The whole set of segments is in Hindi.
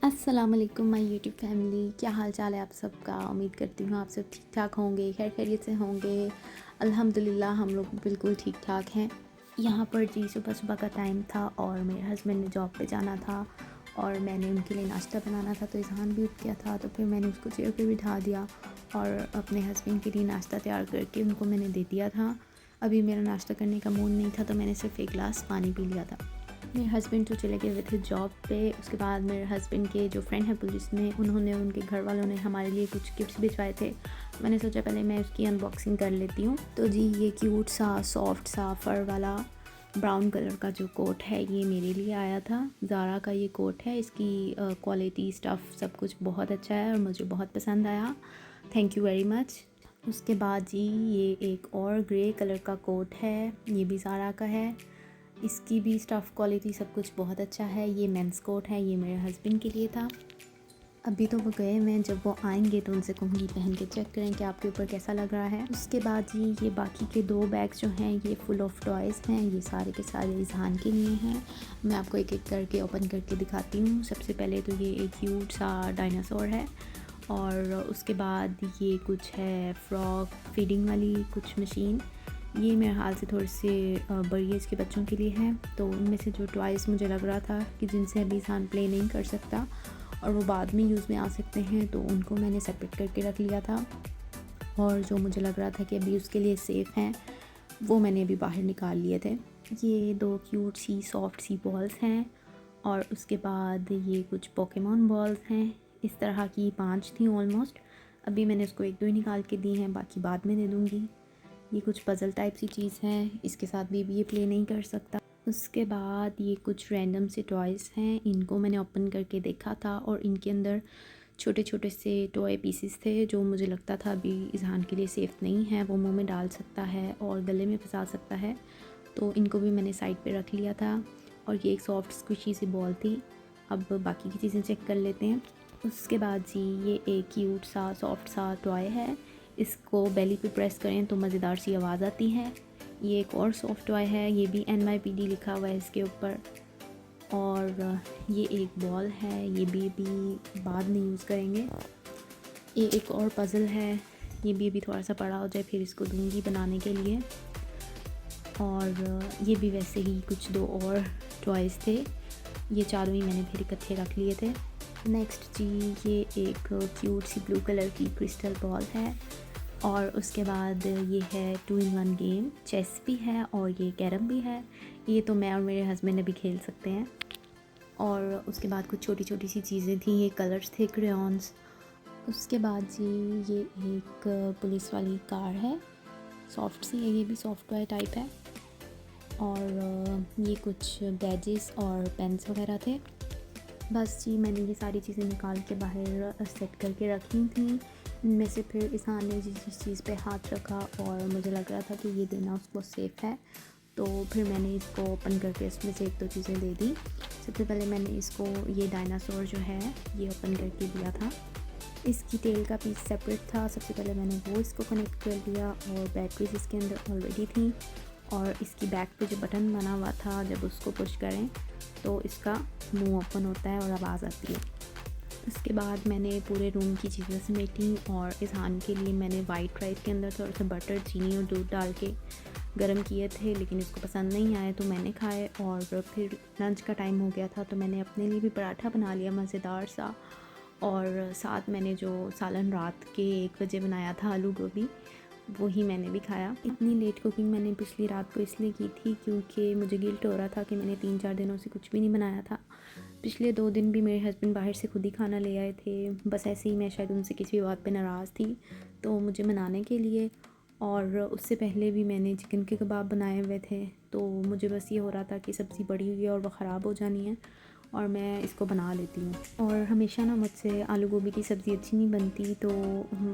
अस्सलाम वालेकुम माय यूट्यूब फैमिली। क्या हाल चाल है आप सबका। उम्मीद करती हूँ आप सब ठीक ठाक होंगे, खैर खैरियत से होंगे। अल्हम्दुलिल्लाह हम लोग बिल्कुल ठीक ठाक हैं। यहाँ पर जी सुबह सुबह का टाइम था और मेरे हस्बैंड ने जॉब पे जाना था और मैंने उनके लिए नाश्ता बनाना था, तो इज़हान भी उठ गया था, तो फिर मैंने उसको चेयर पे बिठा दिया और अपने हस्बैंड के लिए नाश्ता तैयार करके उनको मैंने दे दिया था। अभी मेरा नाश्ता करने का मूड नहीं था, तो मैंने सिर्फ एक गिलास पानी पी लिया था। मेरे हस्बैंड तो चले गए हुए थे जॉब पे। उसके बाद मेरे हस्बैंड के जो फ्रेंड है पुलिस में, उन्होंने उनके घर वालों ने हमारे लिए कुछ गिफ्ट्स भिजवाए थे। मैंने सोचा पहले मैं उसकी अनबॉक्सिंग कर लेती हूँ। तो जी ये क्यूट सा सॉफ्ट सा फर वाला ब्राउन कलर का जो कोट है ये मेरे लिए आया था। ज़ारा का ये कोट है, इसकी क्वालिटी स्टफ़ सब कुछ बहुत अच्छा है और मुझे बहुत पसंद आया। Thank you very much. उसके बाद जी ये एक और ग्रे कलर का कोट है, ये भी ज़ारा का है। इसकी भी स्टफ़ क्वालिटी सब कुछ बहुत अच्छा है। ये मेंस कोट है, ये मेरे हस्बैंड के लिए था। अभी तो वो गए हुए हैं, जब वो आएंगे तो उनसे कहूँगी पहन के चेक करें कि आपके ऊपर कैसा लग रहा है। उसके बाद जी ये बाकी के 2 बैग्स जो हैं ये फुल ऑफ टॉयज़ हैं, ये सारे के सारे इज़हान के लिए हैं। मैं आपको एक एक करके ओपन करके दिखाती हूँ। सबसे पहले तो ये एक क्यूट सा डायनासोर है और उसके बाद ये कुछ है फ्रॉग फीडिंग वाली कुछ मशीन। ये मेरे हाल से थोड़े से बड़ी एज के बच्चों के लिए है। तो उनमें से जो टॉयज़ मुझे लग रहा था कि जिनसे अभी इंसान प्ले नहीं कर सकता और वो बाद में यूज़ में आ सकते हैं, तो उनको मैंने सेपरेट करके रख लिया था। और जो मुझे लग रहा था कि अभी उसके लिए सेफ़ हैं, वो मैंने अभी बाहर निकाल लिए थे। ये 2 क्यूट सी सॉफ्ट सी बॉल्स हैं और उसके बाद ये कुछ पोकेमॉन बॉल्स हैं। इस तरह की 5 थी ऑलमोस्ट। अभी मैंने उसको 1-2 ही निकाल के दी हैं, बाकी बाद में दे दूँगी। ये कुछ पज़ल टाइप सी चीज़ है, इसके साथ भी ये प्ले नहीं कर सकता। उसके बाद ये कुछ रैंडम से टॉयज़ हैं, इनको मैंने ओपन करके देखा था और इनके अंदर छोटे छोटे से टॉय पीसेस थे जो मुझे लगता था अभी इज़हान के लिए सेफ़ नहीं है, वो मुंह में डाल सकता है और गले में फंसा सकता है। तो इनको भी मैंने साइड पे रख लिया था। और ये एक सॉफ्ट स्क्विशी सी बॉल थी। अब बाकी की चीज़ें चेक कर लेते हैं। उसके बाद जी ये एक क्यूट सा सॉफ्ट सा टॉय है, इसको बेली पे प्रेस करें तो मज़ेदार सी आवाज़ आती है। ये एक और सॉफ्ट टॉय है, ये भी NYPD लिखा हुआ है इसके ऊपर। और ये एक बॉल है, ये भी अभी बाद में यूज़ करेंगे। ये एक और पज़ल है, ये भी अभी थोड़ा सा बड़ा हो जाए फिर इसको दूँगी बनाने के लिए। और ये भी वैसे ही कुछ 2 और टॉयज़ थे, ये चारों ही मैंने फिर इकट्ठे रख लिए थे। नेक्स्ट जी ये एक क्यूट सी ब्लू कलर की क्रिस्टल बॉल है और उसके बाद ये है 2 in 1 गेम, चेस भी है और ये कैरम भी है। ये तो मैं और मेरे हस्बैंड अभी खेल सकते हैं। और उसके बाद कुछ छोटी छोटी सी चीज़ें थी, ये कलर्स थे क्रेयॉन्स। उसके बाद जी ये एक पुलिस वाली कार है, सॉफ्ट सी है, ये भी सॉफ्ट टॉय टाइप है। और ये कुछ बैजेस और पेन्स वगैरह थे। बस जी मैंने ये सारी चीज़ें निकाल के बाहर सेट करके रखी थी। इनमें से फिर इज़हान ने जिस चीज़ पे हाथ रखा और मुझे लग रहा था कि ये देना उसको सेफ़ है, तो फिर मैंने इसको ओपन करके इसमें से 1-2 चीज़ें दे दी। सबसे पहले मैंने इसको ये डायनासोर जो है ये ओपन करके दिया था। इसकी टेल का पीस सेपरेट था, सबसे पहले मैंने वो इसको कनेक्ट कर दिया और बैटरीज इसके अंदर ऑलरेडी थी। और इसकी बैक पे जो बटन बना हुआ था, जब उसको पुश करें तो इसका मुंह ओपन होता है और आवाज़ आती है। उसके बाद मैंने पूरे रूम की चीज़ें समेटी और इज़हान के लिए मैंने वाइट राइस के अंदर थोड़ा सा बटर, चीनी और दूध डाल के गरम किए थे, लेकिन इसको पसंद नहीं आए तो मैंने खाए। और फिर लंच का टाइम हो गया था तो मैंने अपने लिए भी पराठा बना लिया मज़ेदार सा। और साथ मैंने जो सालन रात के 1 बजे बनाया था आलू गोभी, वही मैंने भी खाया। इतनी लेट कुकिंग मैंने पिछली रात को इसलिए की थी क्योंकि मुझे गिल्ट हो रहा था कि मैंने 3-4 दिनों से कुछ भी नहीं बनाया था। पिछले 2 दिन भी मेरे हस्बैंड बाहर से खुद ही खाना ले आए थे, बस ऐसे ही मैं शायद उनसे किसी बात पे नाराज़ थी तो मुझे मनाने के लिए। और उससे पहले भी मैंने चिकन के कबाब बनाए हुए थे, तो मुझे बस ये हो रहा था कि सब्ज़ी बड़ी हुई है और वह ख़राब हो जानी है और मैं इसको बना लेती हूँ। और हमेशा ना मुझसे आलू गोभी की सब्ज़ी अच्छी नहीं बनती, तो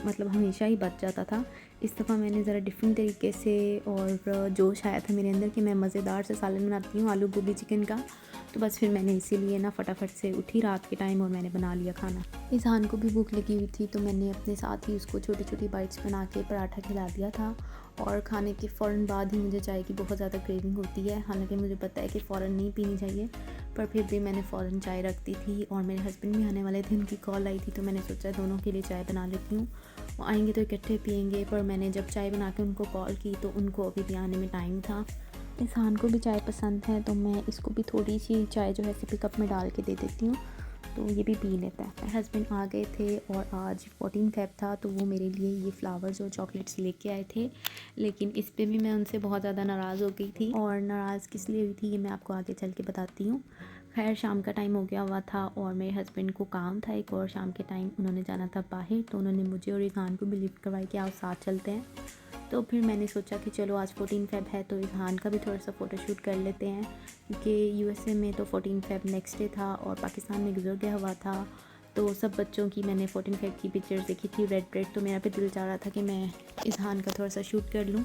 मतलब हमेशा ही बच जाता था। इस दफ़ा मैंने ज़रा डिफरेंट तरीके से और जोश आया था मेरे अंदर कि मैं मज़ेदार से सालन बनाती हूँ आलू गोभी चिकन का, तो बस फिर मैंने इसीलिए ना फटाफट से उठी रात के टाइम और मैंने बना लिया खाना। इज़हान को भी भूख लगी हुई थी तो मैंने अपने साथ ही उसको छोटी छोटी बाइट्स बना के पराठा खिला दिया था। और खाने के फ़ौरन बाद ही मुझे चाय की बहुत ज़्यादा क्रेविंग होती है, हालांकि मुझे पता है कि फ़ौरन नहीं पीनी चाहिए, पर फिर भी मैंने फ़ौरन चाय रख दी थी और मेरे हस्बैंड भी आने वाले थे, उनकी कॉल आई थी तो मैंने सोचा दोनों के लिए चाय बना लेती हूँ, वो आएंगे तो इकट्ठे पियेंगे। पर मैंने जब चाय बना के उनको कॉल की तो उनको अभी भी आने में टाइम था। इज़हान को भी चाय पसंद है तो मैं इसको भी थोड़ी सी चाय जो है सिपी कप में डाल के दे देती हूँ, तो ये भी पी लेता है। मेरे हस्बैंड आ गए थे और आज 14 फ़ेब था तो वो मेरे लिए ये फ्लावर्स और चॉकलेट्स लेके आए थे, लेकिन इस पे भी मैं उनसे बहुत ज़्यादा नाराज़ हो गई थी। और नाराज़ किस लिए हुई थी ये मैं आपको आगे चल के बताती हूँ। खैर शाम का टाइम हो गया हुआ था और मेरे हस्बैंड को काम था एक और, शाम के टाइम उन्होंने जाना था बाहर, तो उन्होंने मुझे और इज़हान को भी लिफ्ट करवाई कि आओ साथ चलते हैं। तो फिर मैंने सोचा कि चलो आज 14 फ़ेब है तो इज़हान का भी थोड़ा सा फ़ोटोशूट कर लेते हैं, क्योंकि यूएसए में तो 14 फ़ेब नेक्स्ट डे था और पाकिस्तान में गुजर गया हुआ था। तो सब बच्चों की मैंने 14 फ़ेब की पिक्चर्स देखी थी रेड, तो मेरा भी दिल चाह रहा था कि मैं इज़हान का थोड़ा सा शूट कर लूँ,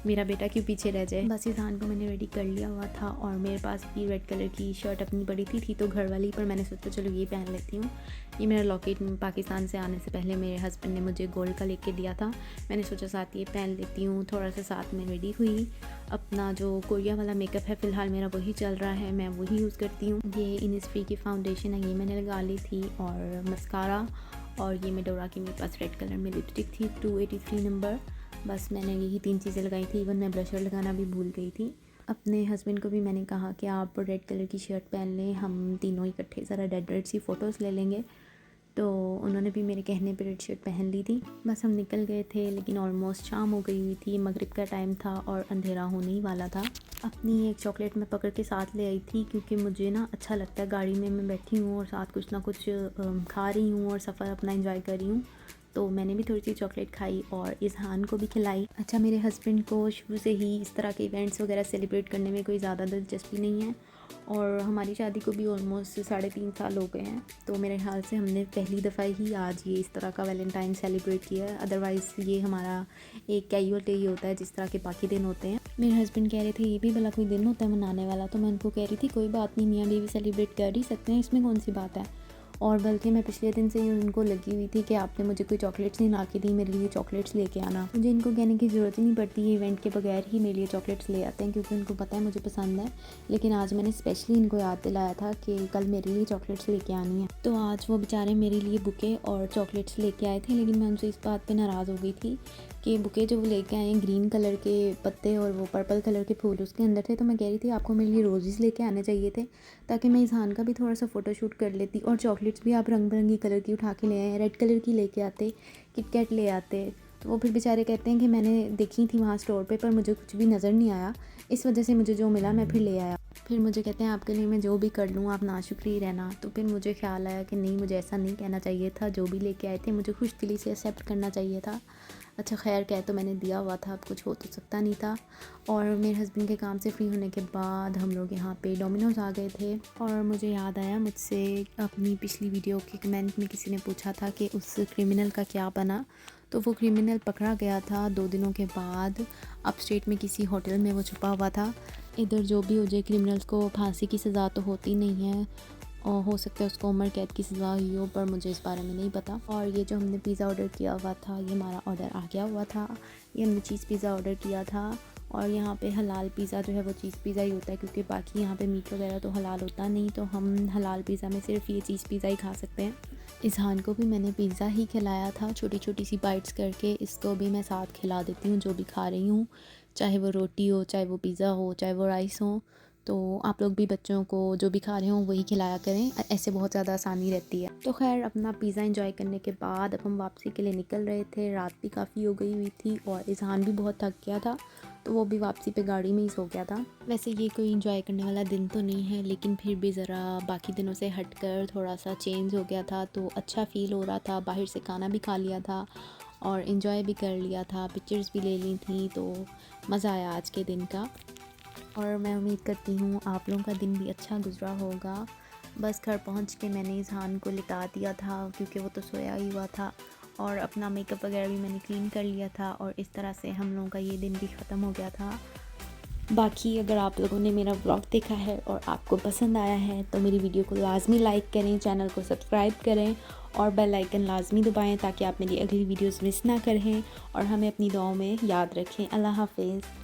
मेरा बेटा क्यों पीछे रह जाए। बस इज़हान को मैंने रेडी कर लिया हुआ था और मेरे पास भी रेड कलर की शर्ट अपनी पड़ी थी तो घर वाली, पर मैंने सोचा चलो ये पहन लेती हूँ। ये मेरा लॉकेट पाकिस्तान से आने से पहले मेरे हस्बैंड ने मुझे गोल्ड का लेके दिया था, मैंने सोचा साथ ये पहन लेती हूँ। थोड़ा सा साथ में रेडी हुई, अपना जो कोरिया वाला मेकअप है फ़िलहाल मेरा वही चल रहा है, मैं वही यूज़ करती हूँ। ये इनिसफ्री की फाउंडेशन है, ये मैंने लगा ली थी, और मस्कारा, और ये मेडोरा की मेरे पास रेड कलर में लिपस्टिक थी 283 नंबर। बस मैंने यही 3 चीज़ें लगाई थी, इवन मैं ब्लशर लगाना भी भूल गई थी। अपने हस्बैंड को भी मैंने कहा कि आप रेड कलर की शर्ट पहन लें, हम तीनों इकट्ठे ज़रा रेड सी फ़ोटोज़ ले लेंगे। तो उन्होंने भी मेरे कहने पे रेड शर्ट पहन ली थी। बस हम निकल गए थे, लेकिन ऑलमोस्ट शाम हो गई हुई थी, मगरिब का टाइम था और अंधेरा होने ही वाला था। अपनी एक चॉकलेट मैं पकड़ के साथ ले आई थी, क्योंकि मुझे ना अच्छा लगता है गाड़ी में मैं बैठी हूँ और साथ कुछ ना कुछ खा रही हूँ और सफ़र अपना एंजॉय कर रही हूँ। तो मैंने भी थोड़ी सी चॉकलेट खाई और इज़हान को भी खिलाई। अच्छा, मेरे हस्बैंड को शुरू से ही इस तरह के इवेंट्स वगैरह सेलिब्रेट करने में कोई ज़्यादा दिलचस्पी नहीं है और हमारी शादी को भी ऑलमोस्ट 3.5 साल हो गए हैं, तो मेरे ख्याल से हमने पहली दफ़ा ही आज ये इस तरह का वैलेंटाइन सेलिब्रेट किया है। अदरवाइज़ ये हमारा एक कैजुअल डे ही होता है जिस तरह के बाकी दिन होते हैं। मेरे हस्बैंड कह रहे थे ये भी भला कोई दिन होता है मनाने वाला, तो मैं उनको कह रही थी कोई बात नहीं, मियाँ बीवी सेलिब्रेट कर ही सकते हैं, इसमें कौन सी बात है। और बल्कि मैं पिछले दिन से ही उनको लगी हुई थी कि आपने मुझे कोई चॉकलेट्स नहीं ला के दी, मेरे लिए चॉकलेट्स लेके आना। मुझे इनको कहने की ज़रूरत ही नहीं पड़ती, ये इवेंट के बगैर ही मेरे लिए चॉकलेट्स ले आते हैं, क्योंकि उनको पता है मुझे पसंद है। लेकिन आज मैंने स्पेशली इनको याद दिलाया था कि कल मेरे लिए चॉकलेट्स लेके आनी है, तो आज वो बेचारे मेरे लिए बुके और चॉकलेट्स लेके आए थे। लेकिन मैं उनसे इस बात पर नाराज़ हो गई थी कि बुके जो वो लेके आए हैं ग्रीन कलर के पत्ते और वो पर्पल कलर के फूल उसके अंदर थे, तो मैं कह रही थी आपको मेरे लिए रोज़ेज़ लेके आने चाहिए थे, ताकि मैं इज़हान का भी थोड़ा सा फ़ोटोशूट कर लेती। और चॉकलेट्स भी आप रंग बिरंगी कलर की उठा के ले आए, रेड कलर की लेके आते, किटकैट ले आते। तो वो फिर बेचारे कहते हैं कि मैंने देखी थी वहाँ स्टोर पे, पर मुझे कुछ भी नज़र नहीं आया, इस वजह से मुझे जो मिला मैं फिर ले आया। फिर मुझे कहते हैं आपके लिए मैं जो भी कर लूँ आप नाशुक्री रहना। तो फिर मुझे ख्याल आया कि नहीं, मुझे ऐसा नहीं कहना चाहिए था, जो भी लेके आए थे मुझे खुश दिली से एक्सेप्ट करना चाहिए था। अच्छा खैर, कह तो मैंने दिया हुआ था, अब कुछ हो तो सकता नहीं था। और मेरे हस्बैंड के काम से फ्री होने के बाद हम लोग यहाँ पे डोमिनोज़ आ गए थे, और मुझे याद आया मुझसे अपनी पिछली वीडियो के कमेंट में किसी ने पूछा था कि उस क्रिमिनल का क्या बना। तो वो क्रिमिनल पकड़ा गया था 2 दिनों के बाद, अपस्टेट में किसी होटल में वो छुपा हुआ था। इधर जो भी हो जाए, क्रिमिनल्स को फांसी की सज़ा तो होती नहीं है, और हो सकता है उसको उम्र कैद की सज़ा हुई हो, पर मुझे इस बारे में नहीं पता। और ये जो हमने पिज़्ज़ा ऑर्डर किया हुआ था, ये हमारा ऑर्डर आ गया हुआ था। ये हमने चीज़ पिज़्ज़ा ऑर्डर किया था, और यहाँ पे हलाल पिज़्ज़ा जो है वो चीज़ पिज़्ज़ा ही होता है, क्योंकि बाकी यहाँ पे मीट वगैरह तो हलाल होता नहीं, तो हम हलाल पिज़्ज़ा में सिर्फ ये चीज़ पिज़्ज़ा ही खा सकते हैं। इज़हान को भी मैंने पिज़्ज़ा ही खिलाया था, छोटी छोटी सी बाइट्स करके। इसको भी मैं साथ खिला देती हूँ जो भी खा रही हूँ, चाहे वो रोटी हो, चाहे वो पिज़्ज़ा हो, चाहे वो राइस हो। तो आप लोग भी बच्चों को जो भी खा रहे हो वही खिलाया करें, ऐसे बहुत ज़्यादा आसानी रहती है। तो खैर, अपना पिज़्ज़ा एंजॉय करने के बाद अब हम वापसी के लिए निकल रहे थे। रात भी काफ़ी हो गई हुई थी और इज़हान भी बहुत थक गया था, तो वो भी वापसी पे गाड़ी में ही सो गया था। वैसे ये कोई इंजॉय करने वाला दिन तो नहीं है, लेकिन फिर भी ज़रा बाकी दिनों से हटकर थोड़ा सा चेंज हो गया था, तो अच्छा फ़ील हो रहा था। बाहर से खाना भी खा लिया था और इन्जॉय भी कर लिया था, पिक्चर्स भी ले ली थी, तो मज़ा आया आज के दिन का। और मैं उम्मीद करती हूँ आप लोगों का दिन भी अच्छा गुजरा होगा। बस घर पहुँच के मैंने इज़हान को लिटा दिया था, क्योंकि वो तो सोया ही हुआ था, और अपना मेकअप वगैरह भी मैंने क्लीन कर लिया था, और इस तरह से हम लोगों का ये दिन भी ख़त्म हो गया था। बाकी अगर आप लोगों ने मेरा व्लॉग देखा है और आपको पसंद आया है तो मेरी वीडियो को लाजमी लाइक करें, चैनल को सब्सक्राइब करें और बेल आइकन लाजमी दबाएं, ताकि आप मेरी अगली वीडियोस मिस ना करें और हमें अपनी दुआओं में याद रखें। अल्लाह हाफ़िज़।